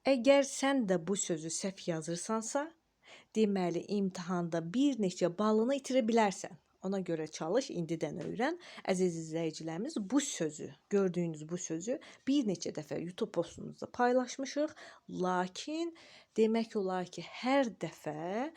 Əgər sən də bu sözü səhv yazırsansa, deməli imtahanda bir neçə balını itirə bilərsən. Ona görə çalış, indidən öyrən. Əziz izləyicilərimiz, bu sözü, gördüyünüz bu sözü bir neçə dəfə YouTube postumuzda paylaşmışıq. Lakin demək olar ki, hər dəfə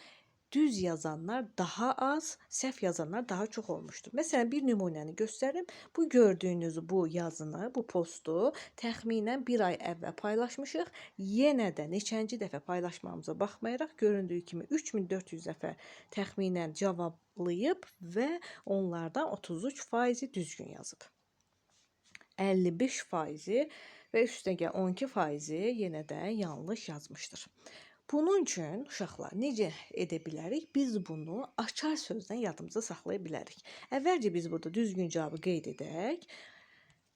düz yazanlar daha az, səhv yazanlar daha çox olmuşdur. Məsələn, bir nümunəni göstərim. Bu gördüyünüz bu yazını, bu postu təxminən bir ay əvvəl paylaşmışıq. Yenə də neçənci dəfə paylaşmamıza baxmayaraq göründüyü kimi 3400 dəfə təxminən cavablayıb və onlardan 33% düzgün yazıb. 55% və üstəgə 12% yenə də yanlış yazmışdır. Bunun üçün uşaqlar necə edə bilərik? Biz bunu açar sözdən yadımıza saxlaya bilərik. Əvvəlcə biz burada düzgün cavabı qeyd edək.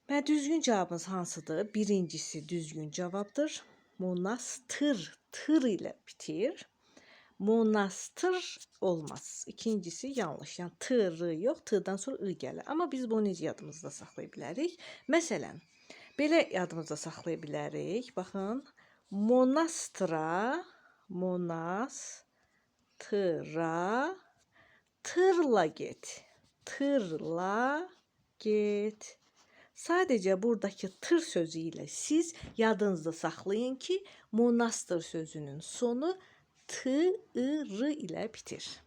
Və düzgün cavabımız hansıdır? Birincisi düzgün cavabdır. Monastır, tır ilə bitir. Monastır olmaz. İkincisi yanlış. Yəni tırı yox, tırdan sonra ı gəlir. Amma biz bunu necə yadımızda saxlaya bilərik? Məsələn, belə yadımızda saxlaya bilərik. Baxın, monastıra, tırla get. Tırla get. Sadəcə buradakı tır sözü ilə siz yadınızda saxlayın ki, monastır sözünün sonu t, ı, r ilə bitir.